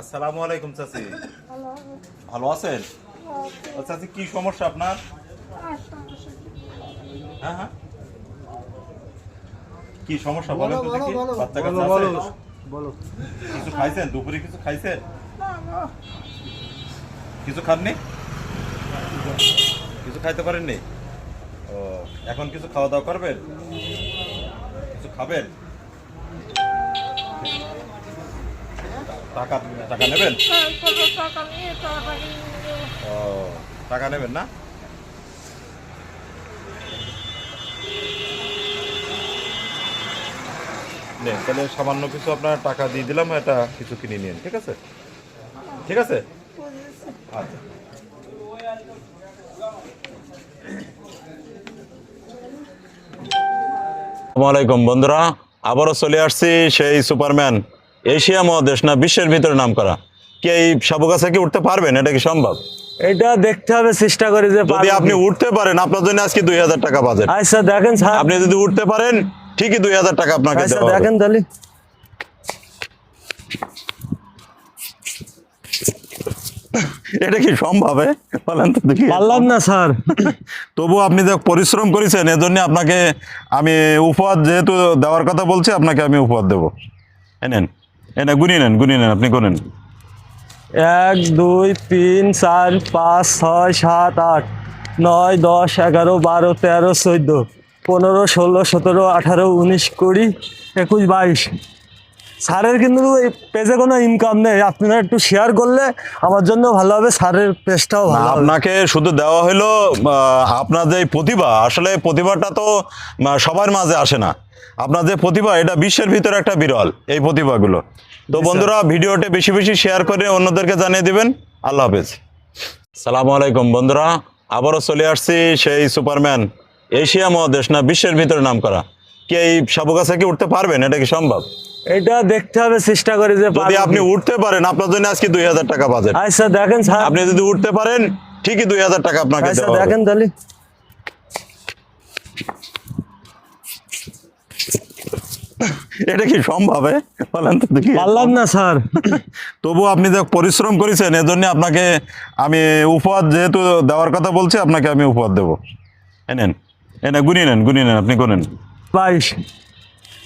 আসসালামু আলাইকুম চাচি। ভালো আছেন? চাচি কি সমস্যা আপনার? হ্যাঁ হ্যাঁ, কি সমস্যা বলেন তো দেখি। বাচ্চা কাচ্চা আছে? কিছু খাইছেন? দুপুরে কিছু খাইছেন? কিছু খাননি? কিছু খাইতে পারেননি? ও, এখন কিছু খাওয়া দাওয়া করবেন? কিছু খাবেন? টাকা টাকা নেবেন? ও, টাকা নেবেন না? নেন, তাহলে সামান্য কিছু আপনার টাকা দিয়ে দিলাম, এটা কিছু কিনে নিন, ঠিক আছে? ঠিক আছে, আচ্ছা। আসসালামু আলাইকুম বন্ধুরা, আবারও চলে আসছি সেই সুপারম্যান। এশিয়া মহাদেশ না বিশ্বের ভিতরে নাম করা। কি এই সাবু গাছে কি উঠতে পারবেন? এটা কি সম্ভব? এটা দেখতে হবে, চেষ্টা করি যে যদি আপনি উঠতে পারেন, আপনার জন্য আজকে 2000 টাকা বাজেট। আচ্ছা দেখেন স্যার, আপনি যদি উঠতে পারেন ঠিকই 2000 টাকা আপনাকে আচ্ছা দেওয়া হবে। দেখেন তাহলে এটা কি সম্ভব? বলেন তো দেখি। পারলাম না স্যার। তবু আপনি যে পরিশ্রম করেছেন, এজন্য আপনাকে আমি উপহার যেহেতু দেওয়ার কথা বলছি, আপনাকে আমি উপহার দেবো। এনেন, এনে গুনিয়ে নেন, আপনি করেন। 1 2 3 4 5 6 7 8 9 10 11 12 13 14 15 16 17 18 19 20 21 22। স্যারের কিন্তু এই পেজে কোনো ইনকাম নেই, আপনারা একটু শেয়ার করলে আমার জন্য ভালো হবে, স্যারের পেজটাও না, ভালো হবে। আপনাকে শুধু দেওয়া হলো আপনার যে প্রতিভা, আসলে প্রতিভাটা তো সবার মাঝে আসে না। আপনার যে প্রতিভা, এটা বিশ্বের ভিতরে একটা বিরল, এই প্রতিভাগুলো। তো বন্ধুরা, ভিডিওটা বেশি বেশি শেয়ার করে অন্যদেরকে জানিয়ে দিবেন। আল্লাহ হাফেজ। সালামু আলাইকুম বন্ধুরা, আবারও চলে আসছি সেই সুপারম্যান। এশিয়া মহাদেশ না বিশ্বের ভিতরে নাম করা। কি এই সাবু গাছে কি উঠতে পারবেন? এটা কি সম্ভব? এটা দেখতে হবে, চেষ্টা করি যে যদি আপনি উঠতে পারেন, আপনার জন্য আজকে 2000 টাকা বাজেট। আচ্ছা দেখেন স্যার, আপনি যদি উঠতে পারেন ঠিকই 2000 টাকা আপনাকে আচ্ছা দেওয়া হবে। দেখেন তাহলে এটা কি সম্ভব? বলেন তো দেখি। পারলাম না স্যার। তবু আপনি যে পরিশ্রম করেছেন, এজন্য আপনাকে আমি উপহার যেহেতু দেওয়ার কথা বলছি, আপনাকে আমি উপহার দেবো। এনেন, গুনিয়ে নেন, আপনি করেন। 22।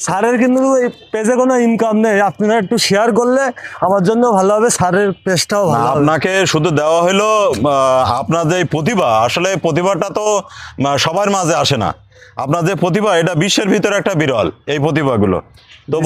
স্যারের কিন্তু এই পেজে কোনো ইনকাম নেই, আপনারা একটু শেয়ার করলে আমার জন্য ভালো হবে, স্যারের পেজটাও ভালো হবে। আপনাকে শুধু দেওয়া হলো আপনার যে প্রতিভা, আসলে প্রতিভাটা তো সবার মাঝে আসে না। আপনার যে প্রতিভা, এটা বিশ্বের ভিতরে একটা বিরল, এই প্রতিভাগুলো। তো